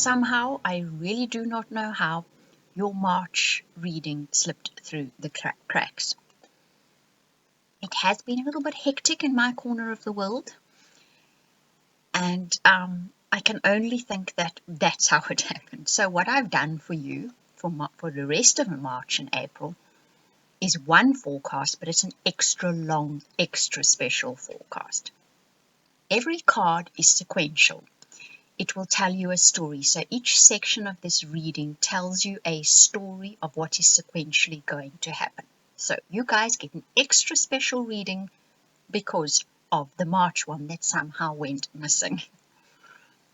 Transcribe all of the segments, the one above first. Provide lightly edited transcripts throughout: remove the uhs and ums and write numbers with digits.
somehow, I really do not know how, your March reading slipped through the cracks. It has been a little bit hectic in my corner of the world, and I can only think that that's how it happened. So what I've done for you for the rest of March and April is one forecast, but it's an extra long, extra special forecast. Every card is sequential. It will tell you a story. So each section of this reading tells you a story of what is sequentially going to happen. So you guys get an extra special reading because of the March one that somehow went missing.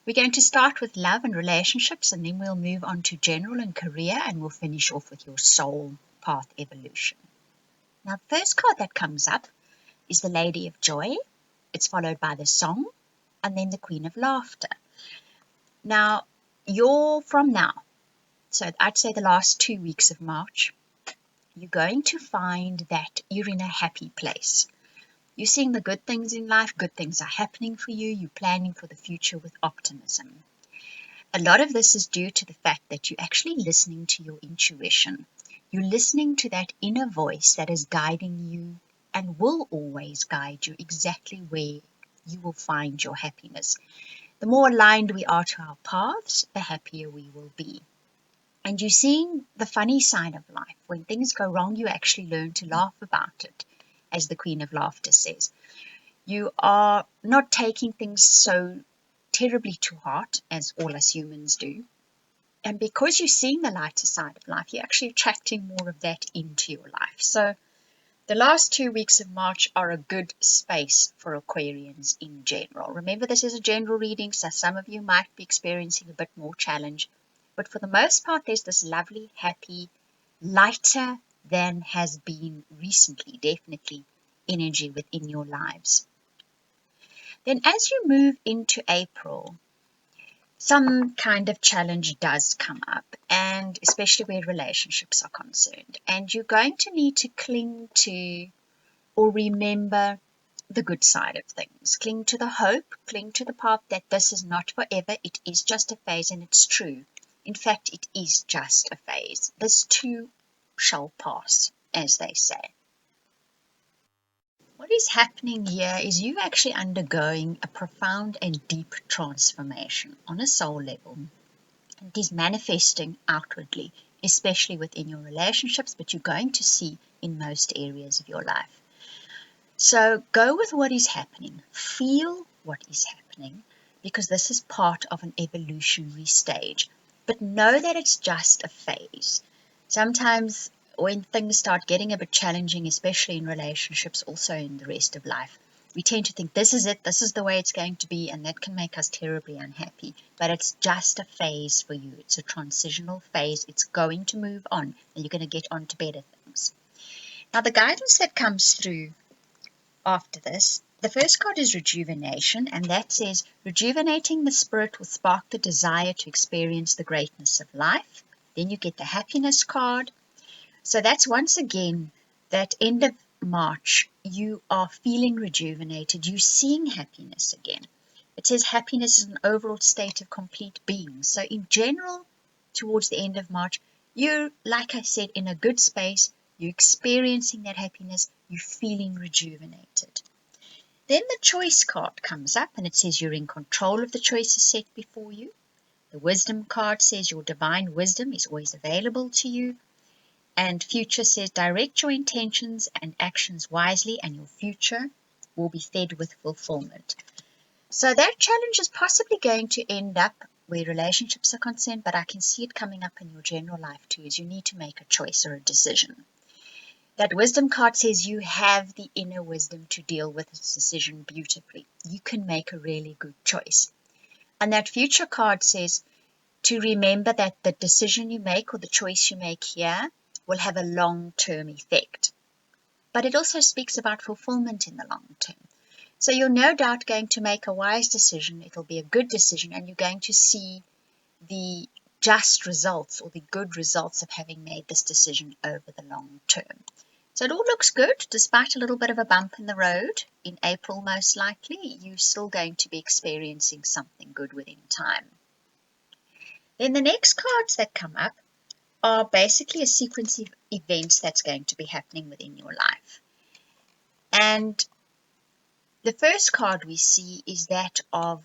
We're going to start with love and relationships, and then we'll move on to general and career, and we'll finish off with your soul path evolution. Now, the first card that comes up is the Lady of Joy. It's followed by the Song, and then the Queen of Laughter. Now, from now, so I'd say the last 2 weeks of March, you're going to find that you're in a happy place. You're seeing the good things in life, good things are happening for you, you're planning for the future with optimism. A lot of this is due to the fact that you're actually listening to your intuition. You're listening to that inner voice that is guiding you and will always guide you exactly where you will find your happiness. The more aligned we are to our paths, the happier we will be. And you're seeing the funny side of life. When things go wrong, you actually learn to laugh about it, as the Queen of Laughter says. You are not taking things so terribly to heart, as all us humans do. And because you're seeing the lighter side of life, you're actually attracting more of that into your life. So the last 2 weeks of March are a good space for Aquarians in general. Remember, this is a general reading, so some of you might be experiencing a bit more challenge. But for the most part, there's this lovely, happy, lighter than has been recently, definitely, energy within your lives. Then as you move into April, some kind of challenge does come up, and especially where relationships are concerned. And you're going to need to cling to or remember the good side of things. Cling to the hope, cling to the path that this is not forever, it is just a phase, and it's true. In fact, it is just a phase. This too shall pass, as they say. What is happening here is you actually undergoing a profound and deep transformation on a soul level. It is manifesting outwardly, especially within your relationships, but you're going to see in most areas of your life. So go with what is happening. Feel what is happening, because this is part of an evolutionary stage. But know that it's just a phase. Sometimes when things start getting a bit challenging, especially in relationships, also in the rest of life, we tend to think this is it, this is the way it's going to be, and that can make us terribly unhappy. But it's just a phase for you. It's a transitional phase. It's going to move on, and you're going to get on to better things. Now, the guidance that comes through after this, the first card is rejuvenation, and that says, rejuvenating the spirit will spark the desire to experience the greatness of life. Then you get the happiness card. So that's once again that end of March, you are feeling rejuvenated, you're seeing happiness again. It says happiness is an overall state of complete being. So in general, towards the end of March, you're, like I said, in a good space, you're experiencing that happiness, you're feeling rejuvenated. Then the choice card comes up and it says you're in control of the choices set before you. The wisdom card says your divine wisdom is always available to you. And future says direct your intentions and actions wisely, and your future will be fed with fulfillment. So that challenge is possibly going to end up where relationships are concerned, but I can see it coming up in your general life too, is you need to make a choice or a decision. That wisdom card says you have the inner wisdom to deal with this decision beautifully. You can make a really good choice. And that future card says to remember that the decision you make or the choice you make here will have a long-term effect. But it also speaks about fulfillment in the long term. So you're no doubt going to make a wise decision. It'll be a good decision, and you're going to see the just results or the good results of having made this decision over the long term. So it all looks good, despite a little bit of a bump in the road. In April, most likely, you're still going to be experiencing something good within time. Then the next cards that come up are basically a sequence of events that's going to be happening within your life. And the first card we see is that of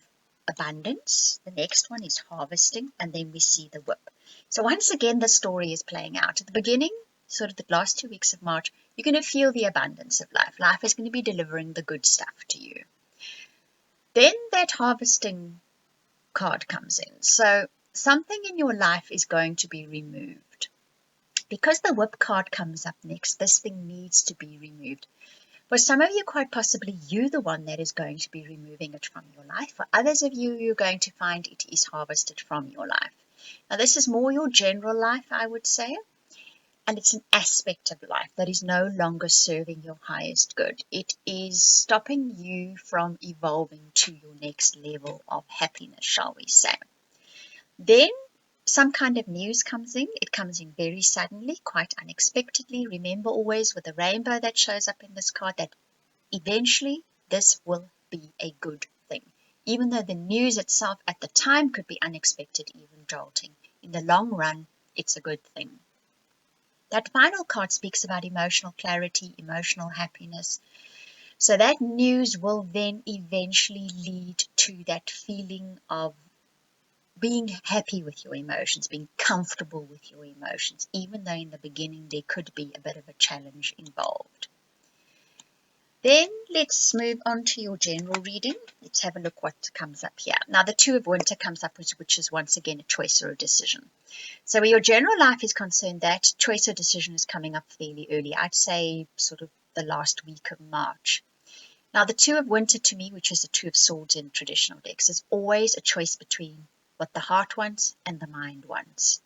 abundance. The next one is harvesting, and then we see the whip. So once again, the story is playing out. At the beginning, sort of the last 2 weeks of March, you're going to feel the abundance of life. Life is going to be delivering the good stuff to you. Then that harvesting card comes in. So something in your life is going to be removed. Because the whip card comes up next, this thing needs to be removed. For some of you, quite possibly, you're the one that is going to be removing it from your life. For others of you, you're going to find it is harvested from your life. Now, this is more your general life, I would say, and it's an aspect of life that is no longer serving your highest good. It is stopping you from evolving to your next level of happiness, shall we say. Then some kind of news comes in. It comes in very suddenly, quite unexpectedly. Remember always with the rainbow that shows up in this card that eventually this will be a good thing. Even though the news itself at the time could be unexpected, even jolting, in the long run, it's a good thing. That final card speaks about emotional clarity, emotional happiness. So that news will then eventually lead to that feeling of being happy with your emotions, being comfortable with your emotions, even though in the beginning there could be a bit of a challenge involved. Then let's move on to your general reading. Let's have a look what comes up here. Now the Two of Winter comes up, which is once again a choice or a decision. So where your general life is concerned, that choice or decision is coming up fairly early. I'd say sort of the last week of March. Now the Two of Winter to me, which is the Two of Swords in traditional decks, is always a choice between what the heart wants and the mind wants.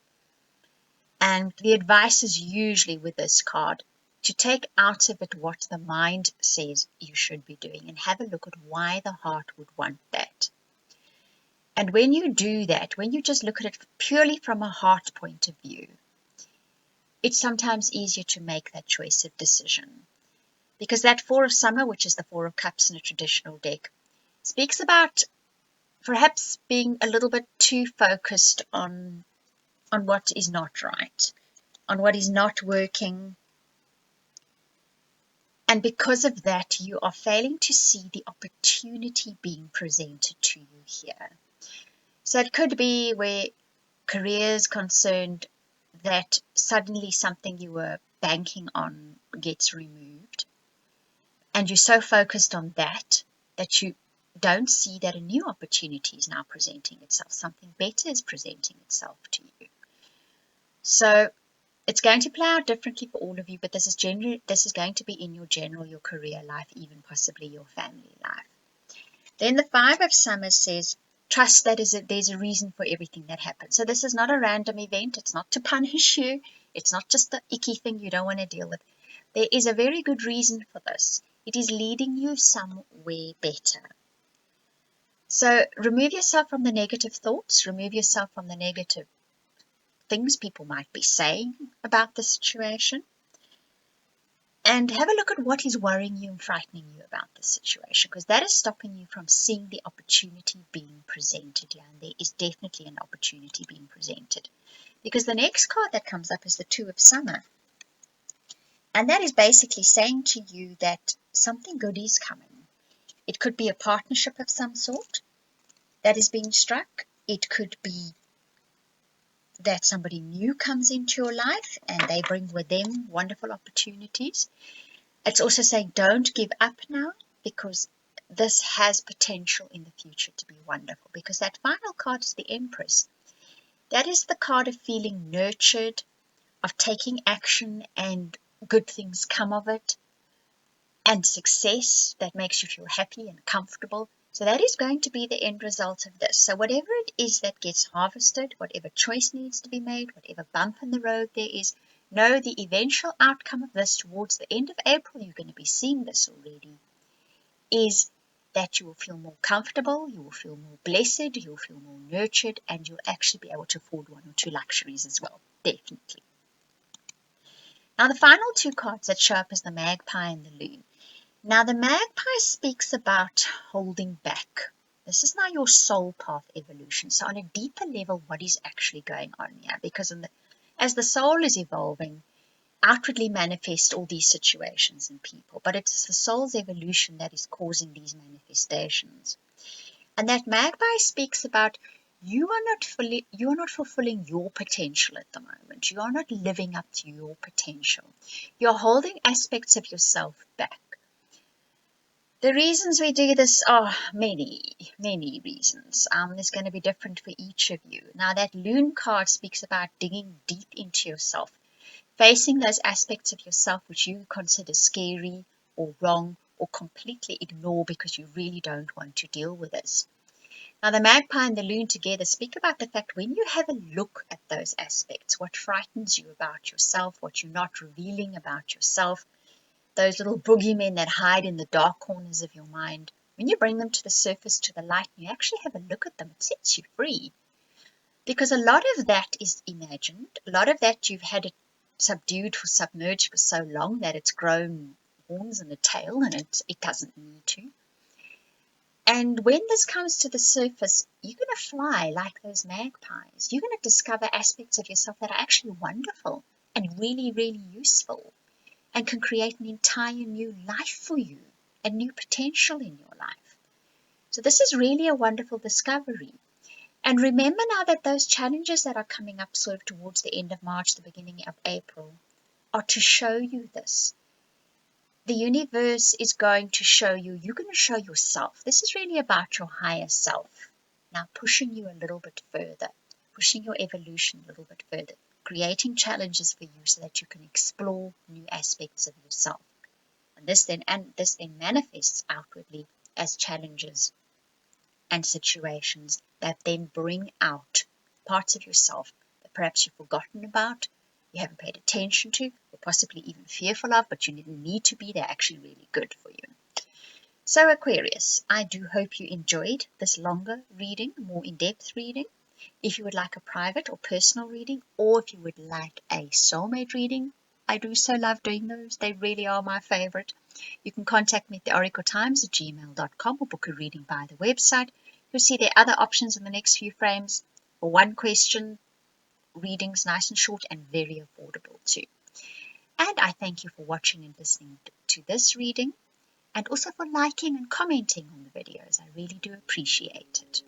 And the advice is usually with this card to take out of it what the mind says you should be doing and have a look at why the heart would want that. And when you do that, when you just look at it purely from a heart point of view, it's sometimes easier to make that choice of decision. Because that Four of Summer, which is the Four of Cups in a traditional deck, speaks about perhaps being a little bit too focused on what is not right, on what is not working. And because of that, you are failing to see the opportunity being presented to you here. So it could be where career is concerned, that suddenly something you were banking on gets removed. And you're so focused on that you don't see that a new opportunity is now presenting itself. Something better is presenting itself to you. So it's going to play out differently for all of you, but this is going to be in your general, your career life, even possibly your family life. Then the Five of Summers says, trust that there's a reason for everything that happens. So this is not a random event. It's not to punish you. It's not just the icky thing you don't want to deal with. There is a very good reason for this. It is leading you somewhere better. So remove yourself from the negative thoughts. Remove yourself from the negative things people might be saying about the situation. And have a look at what is worrying you and frightening you about this situation, because that is stopping you from seeing the opportunity being presented here. And there is definitely an opportunity being presented. Because the next card that comes up is the Two of Summer. And that is basically saying to you that something good is coming. It could be a partnership of some sort that is being struck. It could be that somebody new comes into your life and they bring with them wonderful opportunities. It's also saying don't give up now, because this has potential in the future to be wonderful. Because that final card is the Empress. That is the card of feeling nurtured, of taking action and good things come of it, and success that makes you feel happy and comfortable. So that is going to be the end result of this. So whatever it is that gets harvested, whatever choice needs to be made, whatever bump in the road there is, know the eventual outcome of this towards the end of April, you're going to be seeing this already, is that you will feel more comfortable, you will feel more blessed, you will feel more nurtured, and you'll actually be able to afford one or two luxuries as well, definitely. Now the final two cards that show up is the Magpie and the Loon. Now the Magpie speaks about holding back. This is now your soul path evolution. So on a deeper level, what is actually going on here? Because as the soul is evolving, outwardly manifest all these situations and people, but it's the soul's evolution that is causing these manifestations. And that magpie speaks about you are not fulfilling your potential at the moment. You are not living up to your potential. You're holding aspects of yourself back. The reasons we do this are many, many reasons. There's going to be different for each of you. Now, that Loon card speaks about digging deep into yourself, facing those aspects of yourself which you consider scary or wrong or completely ignore because you really don't want to deal with this. Now, the magpie and the loon together speak about the fact when you have a look at those aspects, what frightens you about yourself, what you're not revealing about yourself, those little boogeymen that hide in the dark corners of your mind, when you bring them to the surface, to the light, and you actually have a look at them, it sets you free. Because a lot of that is imagined, a lot of that you've had it subdued or submerged for so long that it's grown horns and a tail, and it doesn't need to. And when this comes to the surface, you're going to fly like those magpies. You're going to discover aspects of yourself that are actually wonderful and really, really useful and can create an entire new life for you, a new potential in your life. So this is really a wonderful discovery. And remember now that those challenges that are coming up sort of towards the end of March, the beginning of April, are to show you this. The universe is going to show you, you're going to show yourself. This is really about your higher self. Now pushing you a little bit further, pushing your evolution a little bit further, creating challenges for you so that you can explore new aspects of yourself. And this then manifests outwardly as challenges and situations that then bring out parts of yourself that perhaps you've forgotten about, you haven't paid attention to, or possibly even fearful of, but you didn't need to be. They're actually really good for you. So Aquarius, I do hope you enjoyed this longer reading, more in-depth reading. If you would like a private or personal reading, or if you would like a soulmate reading, I do so love doing those. They really are my favorite. You can contact me at theoracletimes@gmail.com or book a reading via the website. You'll see there are other options in the next few frames. For one question, readings nice and short and very affordable too. And I thank you for watching and listening to this reading, and also for liking and commenting on the videos. I really do appreciate it.